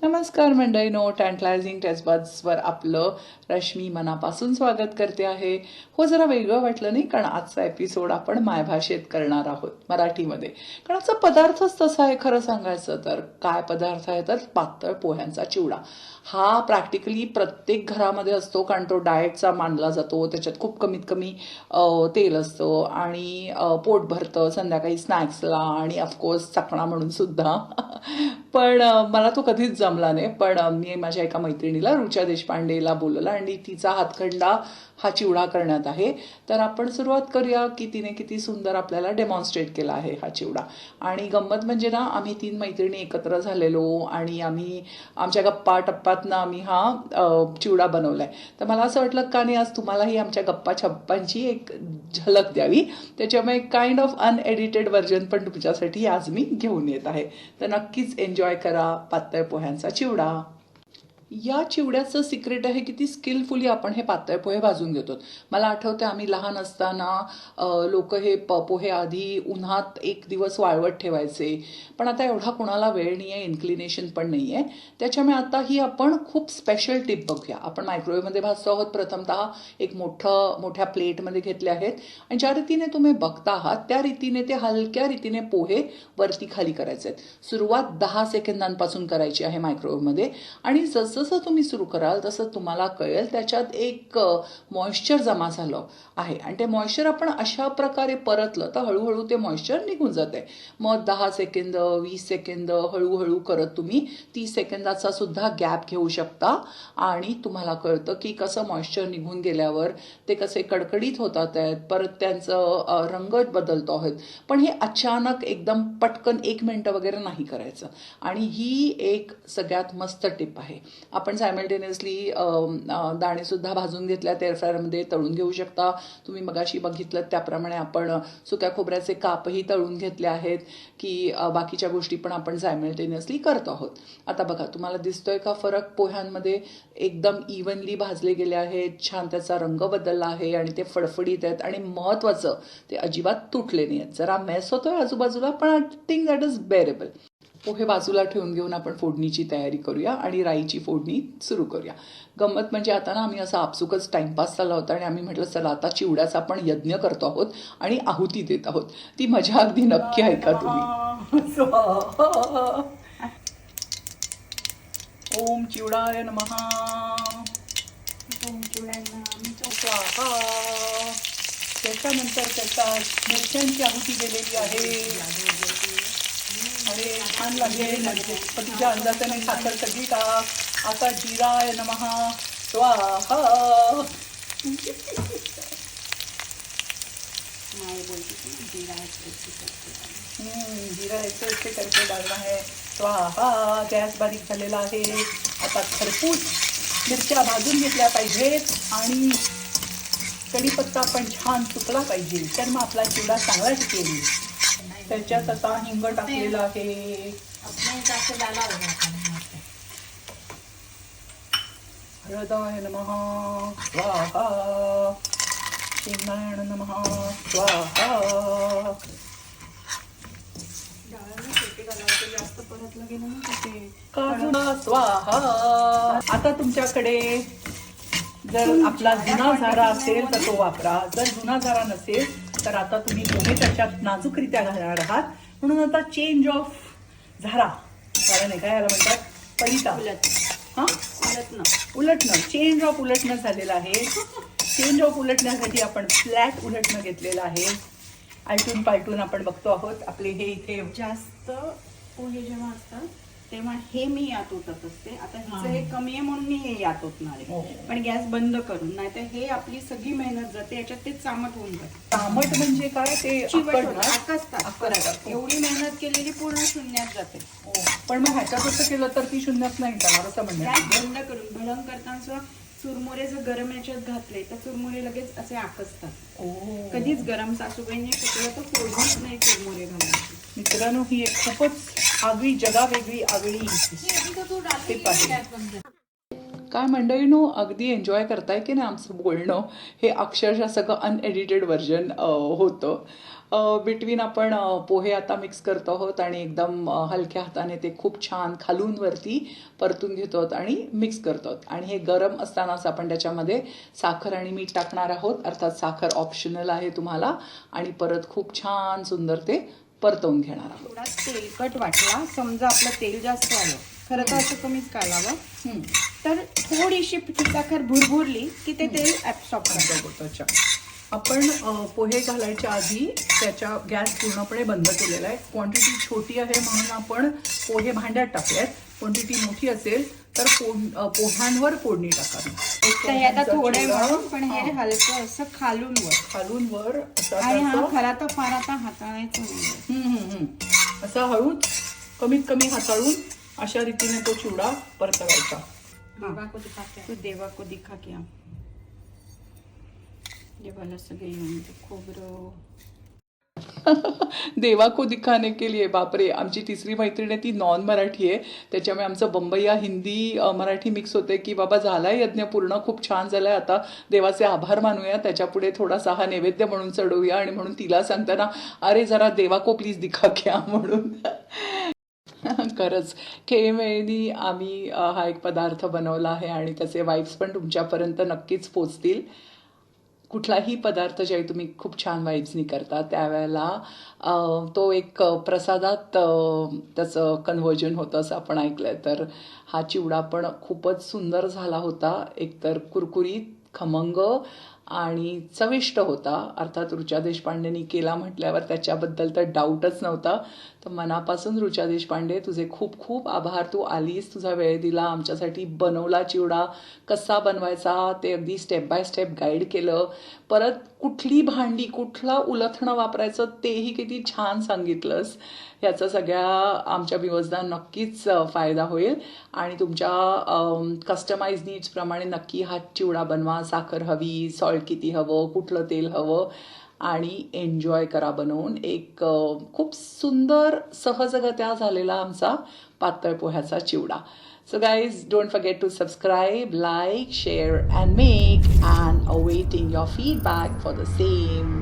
नमस्कार मंडळीनो, टँटलायझिंग टेस्ट बड्सवर आपलं रश्मी मनापासून स्वागत करते आहे. हो, जरा वेगळं वाटलं नाही, कारण आजचा एपिसोड आपण मायभाषेत करणार आहोत, मराठीमध्ये. कारण आजचा पदार्थच तसा आहे. खरं सांगायचं तर काय पदार्थ आहे तर पातळ पोह्यांचा चिवडा. हा प्रॅक्टिकली प्रत्येक घरामध्ये असतो, कारण तो डाएटचा मानला जातो. त्याच्यात खूप कमीत कमी तेल असतं आणि पोट भरतं संध्याकाळी स्नॅक्सला आणि ऑफकोर्स चकणा म्हणून सुद्धा. पण मला तो कधीच जमला नाही. पण मी माझ्या एका मैत्रिणीला, रुचा देशपांडेला बोलवलं आणि तिचा हातखंडा हा चिवडा करण्यात आहे. तर आपण सुरुवात करूया की तिने किती सुंदर आपल्याला डेमॉन्स्ट्रेट केला आहे हा चिवडा. आणि गंमत म्हणजे ना, आम्ही 3 मैत्रिणी एकत्र झालेलो आणि आम्ही आमच्या गप्पा टप्पातनं आम्ही हा चिवडा बनवलाय. तर मला असं वाटलं का नाही आज तुम्हालाही आमच्या गप्पा छप्पांची एक झलक द्यावी. त्याच्यामुळे काइंड ऑफ अनएडिटेड व्हर्जन पण तुमच्यासाठी आज मी घेऊन येत आहे. तर नक्कीच एन्जॉय करा पातळ पोह्यांचा चिवडा. या चिवड्याचं सिक्रेट आहे की ती स्किलफुली आपण हे पातळ पोहे भाजून घेतो. मला आठवतं आम्ही लहान असताना लोक हे पोहे आधी उन्हात 1 दिवस वाळवत ठेवायचे. पण आता एवढा कोणाला वेळ नाही आहे, इन्क्लिनेशन पण नाही आहे. त्याच्यामुळे आता ही आपण खूप स्पेशल टिप बघूया. आपण मायक्रोवेव्हमध्ये भाजतो आहोत. प्रथमतः एक मोठ्या प्लेटमध्ये घेतले आहेत आणि ज्या रीतीने तुम्ही बघता आहात त्या रीतीने ते हलक्या रीतीने पोहे वरती खाली करायचे आहेत. सुरुवात 10 सेकंदांपासून करायची आहे मायक्रोवेव्हमध्ये. आणि जसं तुम्ही सुरू कराल तसं तुम्हाला कळेल त्याच्यात एक मॉइश्चर जमा झालं आहे आणि ते मॉइश्चर आपण अशा प्रकारे परतलं तर हळूहळू ते मॉइश्चर निघून जाते. मग 10 सेकंद, 20 सेकंद हळूहळू करत तुम्ही 30 सेकंदाचा सुद्धा गॅप घेऊ शकता आणि तुम्हाला कळतं की कसं मॉइश्चर निघून गेल्यावर ते कसे कडकडीत होतात आहेत, परत त्यांचं रंग बदलतो आहेत. पण हे अचानक एकदम पटकन 1 मिनिटं वगैरे नाही करायचं. आणि ही एक सगळ्यात मस्त टिप आहे. आपण सायमल्टेनियसली दाणेसुद्धा भाजून घेतल्यात एअरफ्रायरमध्ये, तळून घेऊ शकता. तुम्ही मगाशी बघितलं त्याप्रमाणे आपण सुक्या खोबऱ्याचे कापही तळून घेतले आहेत की बाकीच्या गोष्टी पण आपण सायमल्टेनियसली करतो आहोत. आता बघा, तुम्हाला दिसतोय का फरक? पोह्यांमध्ये एकदम इव्हनली भाजले गेले आहेत, छान त्याचा रंग बदलला आहे आणि ते फडफडीत आहेत आणि महत्त्वाचं ते अजिबात तुटले नाही आहेत. जरा मेस होतोय आजूबाजूला, पण आय थिंक दॅट इज बेअरेबल. पोहे बाजूला ठेवून घेऊन आपण फोडणीची तयारी करूया आणि राईची फोडणी सुरू करूया. गंमत म्हणजे आता ना, आम्ही असा आपसुकच टाइमपास चालला होता आणि आम्ही म्हटलं चला आता चिवड्याचा आपण यज्ञ करतो आहोत आणि आहुती देत आहोत. ती मजा अगदी नक्की ऐका तुम्ही. ओम चिवडाय नमः. ओम चिवडाय नमः. त्याच्यानंतर त्याच्यात मिरच्यांची आहुती गेलेली आहे. अरे छान लागेल. पतीच्या अंदाजाने साखर सगळी टाक. आता जिराय नमः स्वाहा. जिरा ऐसे करके डालना है. स्वाहा. गॅस बारीक झालेला आहे. आता खरपूस मिरच्या भाजून घेतल्या पाहिजेत आणि कढीपत्ता पण छान सुकला पाहिजे, तर मग आपला चिवडा चांगला टिकेल. त्याच्यात आता हिंग टाकलेलं आहे. हळदाय नमः स्वाहा. शेंगाय नमः स्वाहा. स्वाहा. आता तुमच्याकडे जर आपला जुना झारा असेल तर तो वापरा. जर जुना झारा नसेल तर आता तुम्ही पोहे त्याच्यात नाजूकरित्या घालणार आहात, म्हणून आता चेंज ऑफ झारा, कारण काय याला म्हणतात, पलिता. हां, उलटणं. चेंज ऑफ उलटणं झालेलं आहे. चेंज ऑफ उलटण्यासाठी आपण फ्लॅट उलटणं घेतलेलं आहे. आलटून पालटून आपण बघतो आहोत. आपले हे इथे जास्त पोहे जेव्हा असतात तेव्हा हे मी यात ओतत असते. आता हिचं हे कमी आहे म्हणून मी हे यात ओतणार आहे, पण गॅस बंद करून. नाहीतर हे आपली सगळी मेहनत जाते, याच्यात ते चामट होऊन जाते. चामट म्हणजे काय? ते आकसतात. एवढी मेहनत केलेली पूर्ण शून्यात जाते. पण मग ह्याच्यात असं केलं तर ती शून्यात नाही जाणार असं म्हणणार. गॅस बंद करून भडंग करताना चुरमुरे जर गरम याच्यात घातले तर चुरमुरे लगेच असे आकसतात. कधीच गरम सासूबाईने कुठलं तर फोडणीच नाही चुरमुरे घालायचे. मित्रांनो, ही एक खूपच आगळी जगावेगळी आगळी टिप आहे. काय मंडळीनो, अगदी एन्जॉय करताय की नाही आमचं बोलणं? हे अक्षरशः सगळं अनएडिटेड व्हर्जन होतं. बिटवीन आपण पोहे आता मिक्स करतो आहोत आणि एकदम हलक्या हाताने ते खूप छान खालून वरती परतून घेतो आहोत आणि मिक्स करतो आहोत. आणि हे गरम असतानाच आपण त्याच्यामध्ये साखर आणि मीठ टाकणार आहोत. अर्थात साखर ऑप्शनल आहे तुम्हाला. आणि परत खूप छान सुंदर ते परतवून घेणार आहोत. थोडा तेलकट वाटला, समजा आपलं तेल जास्त आलं, खरं तर असं कमीच घालावं, तर थोडीशी पिठी साखर भुरभुरली की ते तेल ऍब्सॉर्ब करतं. अच्छा, आपण पोहे घालायच्या आधी त्याच्या गॅस पूर्णपणे बंद केलेला आहे. क्वांटिटी छोटी आहे म्हणून आपण पोहे भांड्यात टाकल्यात. क्वांटिटी मोठी असेल तर पोह्यांवर फोडणी टाकावी. तर हे आता थोडे म्हणून, पण हे हलकं असं खालून वर आणि हा खरा तर फार आता हाताळायचं नाही. असा हळूच कमीत कमी हाताळून अशा रीतीने तो चिवडा परतवायचा. तू देवा को दिखा क्या, देवाला सगळे येऊन खोबरं. देवा को दिखाने के लिए, बापरे. आमची तिसरी मैत्रीण आहे ती नॉन मराठी आहे, त्याच्यामुळे आमचं बंबईया हिंदी मराठी मिक्स होते की बाबा झालाय यज्ञ पूर्ण, खूप छान झालाय, आता देवाचे आभार मानूया, त्याच्यापुढे थोडासा हा नैवेद्य म्हणून चढवूया. आणि म्हणून तिला सांगताना अरे जरा देवा को प्लीज दिखा क्या म्हणून. खरंच केळीमेळीनी आम्ही हा एक पदार्थ बनवला आहे आणि त्याचे वाईब्स पण तुमच्यापर्यंत नक्कीच पोचतील. कुठलाही पदार्थ जे तुम्ही खूप छान वाईब्सनी करता त्यावेळेला तो एक प्रसादात त्याचं कन्व्हर्जन होतं असं आपण ऐकलंय. तर हा चिवडा पण खूपच सुंदर झाला होता, एकतर कुरकुरीत, खमंग आणि चविष्ट होता. अर्थात ऋचा देशपांडेनी केला म्हटल्यावर त्याच्याबद्दल तर डाऊटच नव्हता. तर मनापासून ऋचा देशपांडे तुझे खूप खूप आभार. तू आलीस, तुझा वेळ दिला, आमच्यासाठी बनवला चिवडा, कसा बनवायचा ते अगदी स्टेप बाय स्टेप गाईड केलं. परत कुठली भांडी, कुठला उलथणं वापरायचं तेही किती छान सांगितलंस. ह्याचा सगळ्या आमच्या व्ह्युअर्सना नक्कीच फायदा होईल. आणि तुमच्या कस्टमाइज नीड्सप्रमाणे नक्की हा चिवडा बनवा. साखर हवी, सॉल्ट किती हवं, कुठलं तेल हवं, आणि एन्जॉय करा बनवून. एक खूप सुंदर सहजगत्या झालेला आमचा पातळ पोह्याचा चिवडा. So guys, don't forget to subscribe, like, share and make, and awaiting your feedback for the same.